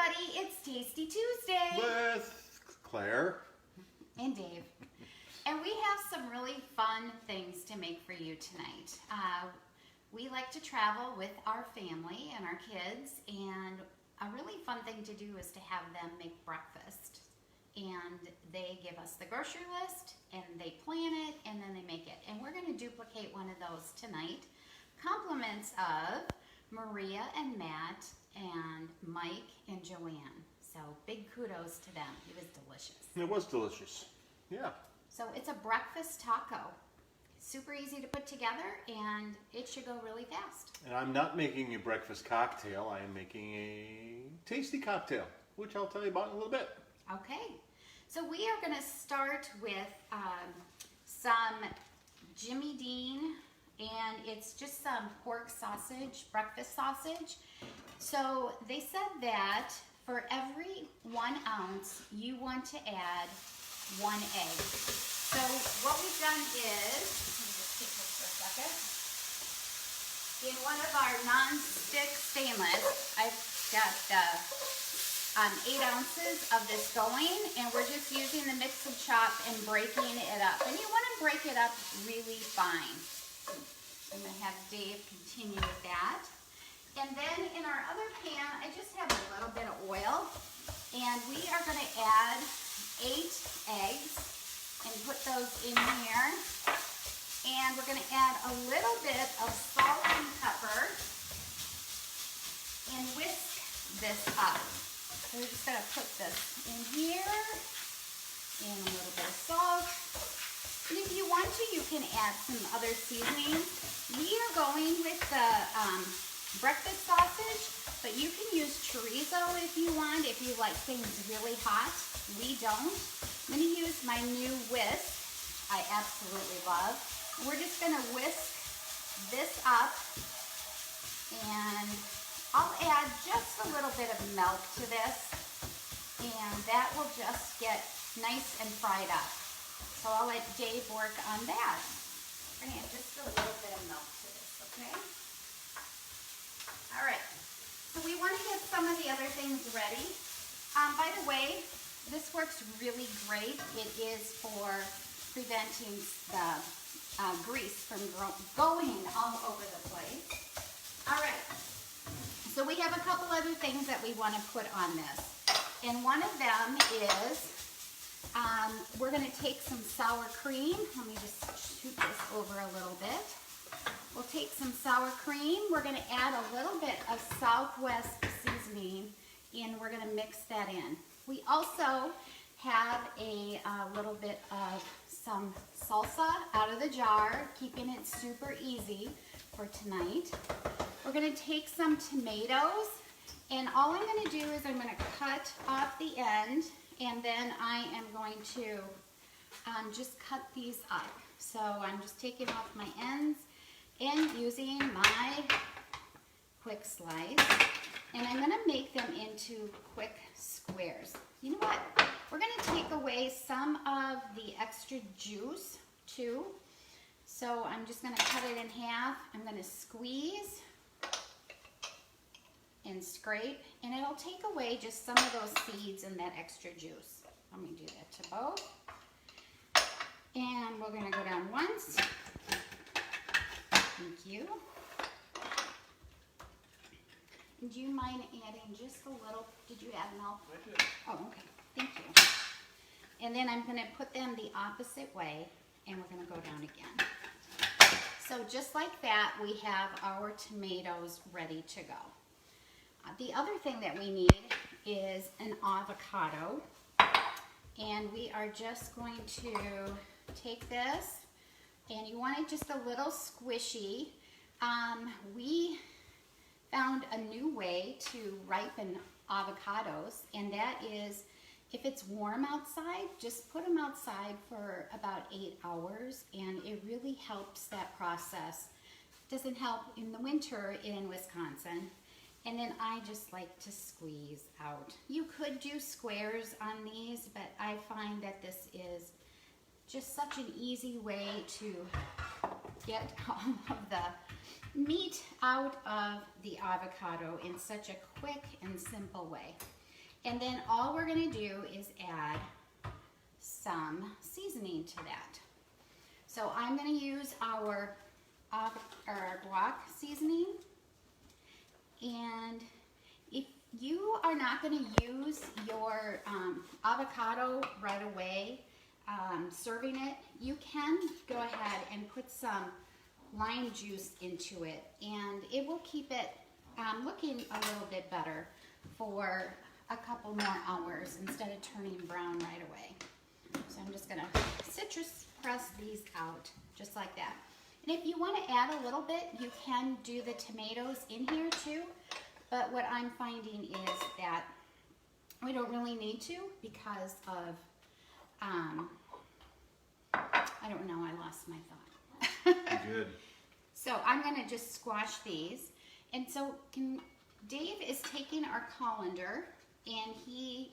everybody, it's Tasty Tuesday With Claire and Dave, and we have some really fun things to make for you tonight. We like to travel with our family and our kids, and a really fun thing to do is to have them make breakfast. And they give us the grocery list, and they plan it, and then they make it. And we're going to duplicate one of those tonight. Compliments of Maria and Matt and Mike and Joanne. So big kudos to them. It was delicious. It was delicious. Yeah. So it's a breakfast taco. Super easy to put together, and it should go really fast. And I'm not making a breakfast cocktail. I am making a tasty cocktail, which I'll tell you about in a little bit. Okay. So we are going to start with some Jimmy Dean, and it's just some pork sausage, breakfast sausage. So they said that for every 1 ounce, you want to add 1 egg. So what we've done is, let me just take this for a second. In one of our non-stick stainless, I've got 8 ounces of this going, and we're just using the mix and chop and breaking it up. And you want to break it up really fine. I'm going to have Dave continue with that. And then in our other pan, I just have a little bit of oil, and we are going to add 8 eggs and put those in here. And we're going to add a little bit of salt and pepper and whisk this up. So we're just going to put this in here, and a little bit of salt. And if you want to, you can add some other seasonings. We are going with the breakfast sausage, but you can use chorizo if you want, if you like things really hot. We don't. I'm going to use my new whisk. I absolutely love. We're just going to whisk this up, and I'll add just a little bit of milk to this, and that will just get nice and fried up. So I'll let Dave work on that. Bring in just a little bit of milk to this, okay? All right, so we want to get some of the other things ready. By the way, this works really great. It is for preventing the grease from going all over the place. All right, so we have a couple other things that we want to put on this. And one of them is, we're going to take some sour cream. Let me just shoot this over a little bit. We'll take some sour cream. We're going to add a little bit of Southwest seasoning, and we're going to mix that in. We also have a little bit of some salsa out of the jar, keeping it super easy for tonight. We're going to take some tomatoes, and all I'm going to do is I'm going to cut off the end, and then I am going to just cut these up. So I'm just taking off my ends and using my quick slice, and I'm going to make them into quick squares. You know what? We're going to take away some of the extra juice too. So I'm just going to cut it in half. I'm going to squeeze and scrape, and it'll take away just some of those seeds and that extra juice. Let me do that to both. And we're going to go down once. Thank you. Do you mind adding just a little? Did you add milk? I did. Oh, okay. Thank you. And then I'm going to put them the opposite way, and we're going to go down again. So just like that, we have our tomatoes ready to go. The other thing that we need is an avocado, and we are just going to take this, and you want it just a little squishy. We found a new way to ripen avocados, and that is, if it's warm outside, just put them outside for about 8 hours, and it really helps that process. It doesn't help in the winter in Wisconsin. And then I just like to squeeze out. You could do squares on these, but I find that this is just such an easy way to get all of the meat out of the avocado in such a quick and simple way. And then all we're gonna do is add some seasoning to that. So I'm gonna use our guac seasoning. And if you are not gonna use your avocado right away, serving it, you can go ahead and put some lime juice into it, and it will keep it looking a little bit better for a couple more hours instead of turning brown right away. So I'm just gonna citrus press these out just like that. And if you want to add a little bit, you can do the tomatoes in here too, but what I'm finding is that we don't really need to because of I don't know, I lost my thought. Good. So I'm gonna just squash these. And so Dave is taking our colander, and we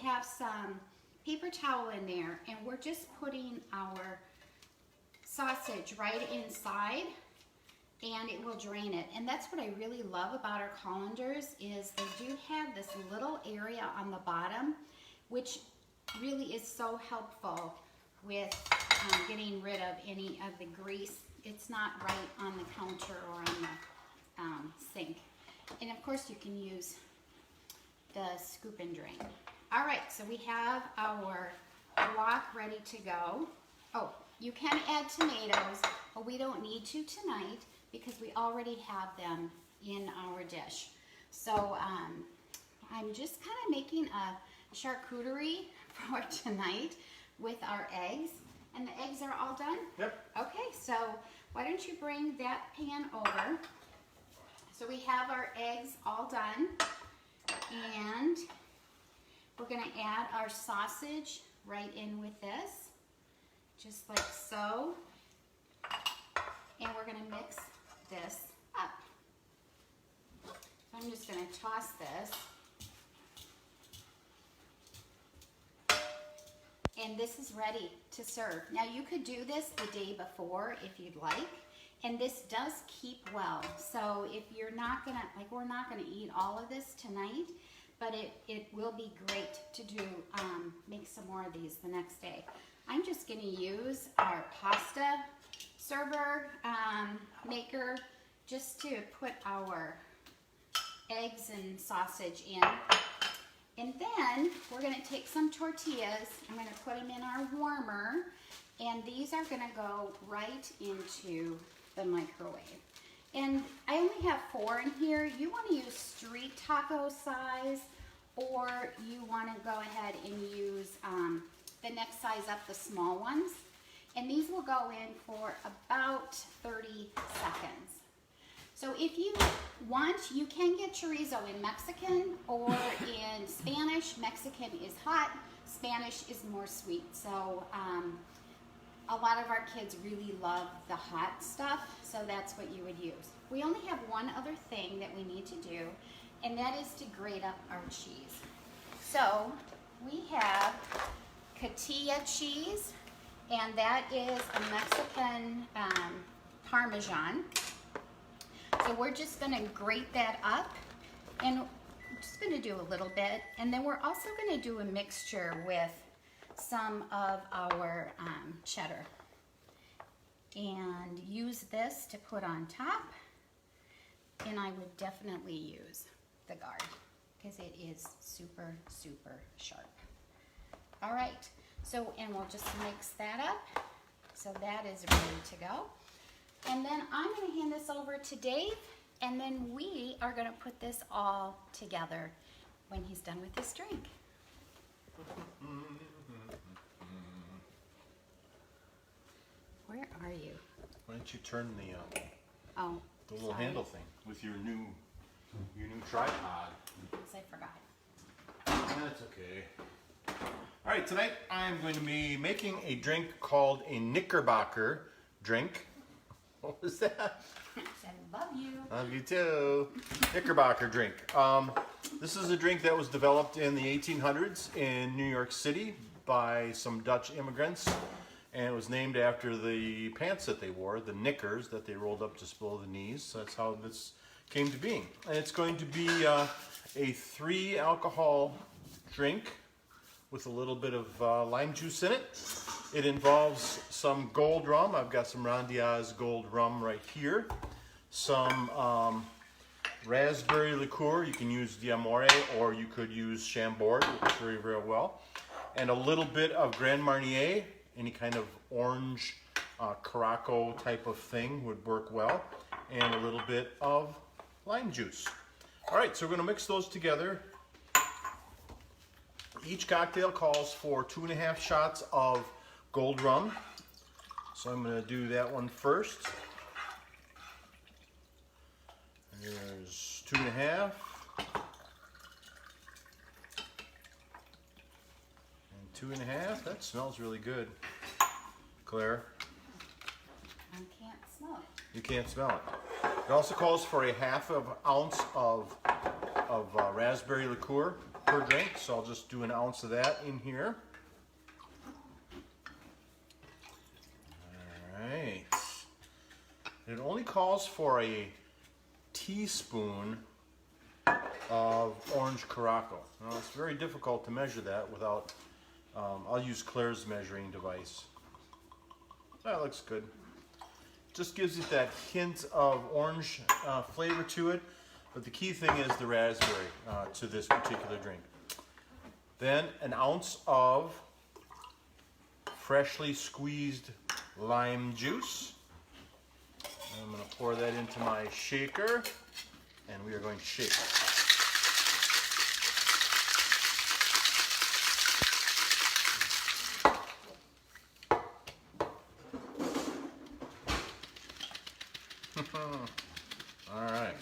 have some paper towel in there, and we're just putting our sausage right inside, and it will drain it. And that's what I really love about our colanders is they do have this little area on the bottom, which really is so helpful with getting rid of any of the grease. It's not right on the counter or on the sink. And of course you can use the scoop and drain. All right, so we have our guac ready to go. Oh, you can add tomatoes, but we don't need to tonight because we already have them in our dish. So I'm just kind of making a charcuterie for tonight with our eggs. And the eggs are all done? Yep. Okay, so why don't you bring that pan over? So we have our eggs all done, and we're gonna add our sausage right in with this, just like so. And we're gonna mix this up. So I'm just gonna toss this. And this is ready to serve. Now you could do this the day before if you'd like, and this does keep well. So if you're not gonna, like we're not gonna eat all of this tonight, but it will be great to do, make some more of these the next day. I'm just gonna use our pasta server maker just to put our eggs and sausage in. And then we're gonna take some tortillas, I'm gonna put them in our warmer, and these are gonna go right into the microwave. And I only have 4 in here. You wanna use street taco size, or you wanna go ahead and use the next size up, the small ones. And these will go in for about 30 seconds. So if you want, you can get chorizo in Mexican or in Spanish. Mexican is hot, Spanish is more sweet. So a lot of our kids really love the hot stuff, so that's what you would use. We only have one other thing that we need to do, and that is to grate up our cheese. So we have cotija cheese, and that is a Mexican Parmesan. So we're just gonna grate that up, and I'm just gonna do a little bit, and then we're also gonna do a mixture with some of our cheddar, and use this to put on top, and I would definitely use the guard because it is super, super sharp. All right, so, and we'll just mix that up. So that is ready to go. And then I'm gonna hand this over to Dave, and then we are gonna put this all together when he's done with this drink. Where are you? Why don't you turn Oh, the little sorry. handle thing with your new tripod? Yes, I forgot. That's okay. All right, tonight I'm going to be making a drink called a Knickerbocker drink. What was that? I said, love you. Love you too. Knickerbocker drink. This is a drink that was developed in the 1800s in New York City by some Dutch immigrants, and it was named after the pants that they wore, the knickers that they rolled up just below the knees. So that's how this came to being. And it's going to be a 3 alcohol drink with a little bit of lime juice in it. It involves some gold rum. I've got some Ron Diaz gold rum right here. Some raspberry liqueur. You can use D'Amore or you could use Chambord. It works very, very well. And a little bit of Grand Marnier, any kind of orange Caraco type of thing would work well. And a little bit of lime juice. All right, so we're going to mix those together. Each cocktail calls for 2.5 shots of gold rum. So I'm going to do that one first. There's 2.5. And 2.5. That smells really good, Claire. I can't smell it. You can't smell it. It also calls for a 1/2 ounce of raspberry liqueur per drink, so I'll just do 1 ounce of that in here. All right. It only calls for a teaspoon of orange Caraco. Now, it's very difficult to measure that without, I'll use Claire's measuring device. That looks good. Just gives it that hint of orange flavor to it, but the key thing is the raspberry to this particular drink. Then 1 ounce of freshly squeezed lime juice. I'm going to pour that into my shaker, and we are going to shake. All right.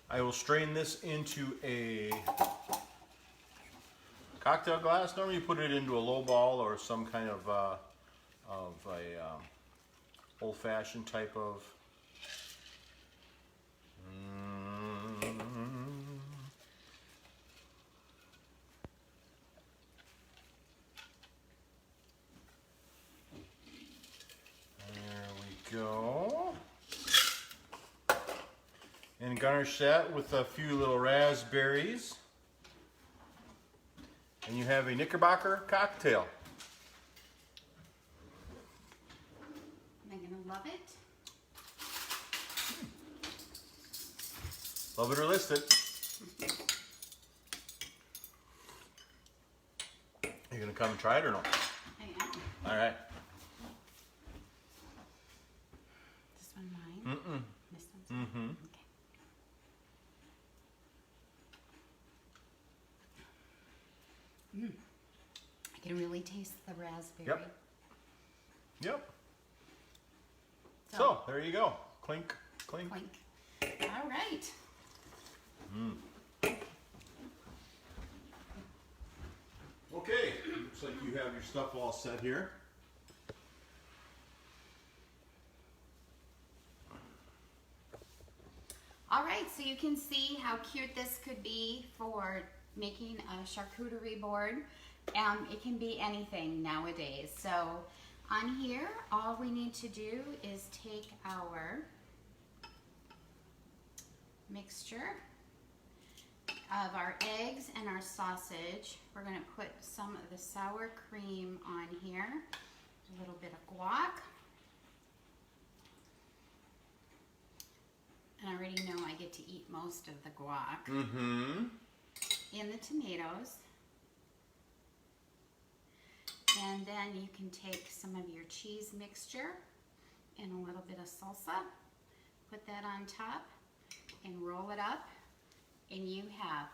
I will strain this into a cocktail glass. Normally you put it into a low ball or some kind of a old-fashioned type of go. And garnish that with a few little raspberries. And you have a Knickerbocker cocktail. Am I going to love it? Love it or list it. You gonna come and try it or no? I am. All right. This one mine? Mm-mm. This one's Mm-hmm. Okay. I can really taste the raspberry. Yep. Yep. So there you go. Clink, clink. Clink. All right. Okay, looks like you have your stuff all set here. All right, so you can see how cute this could be for making a charcuterie board. It can be anything nowadays. So on here, all we need to do is take our mixture of our eggs and our sausage. We're gonna put some of the sour cream on here, a little bit of guac. And I already know I get to eat most of the guac. Mm-hmm. In the tomatoes. And then you can take some of your cheese mixture and a little bit of salsa, put that on top and roll it up, and you have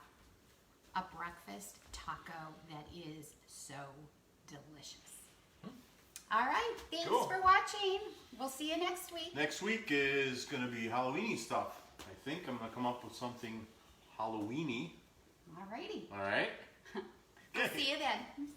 a breakfast taco that is so delicious. All right, thanks Cool. for watching. We'll see you next week. Next week is going to be Halloweeny stuff. I think I'm going to come up with something Halloweeny. All righty. All right? See you then.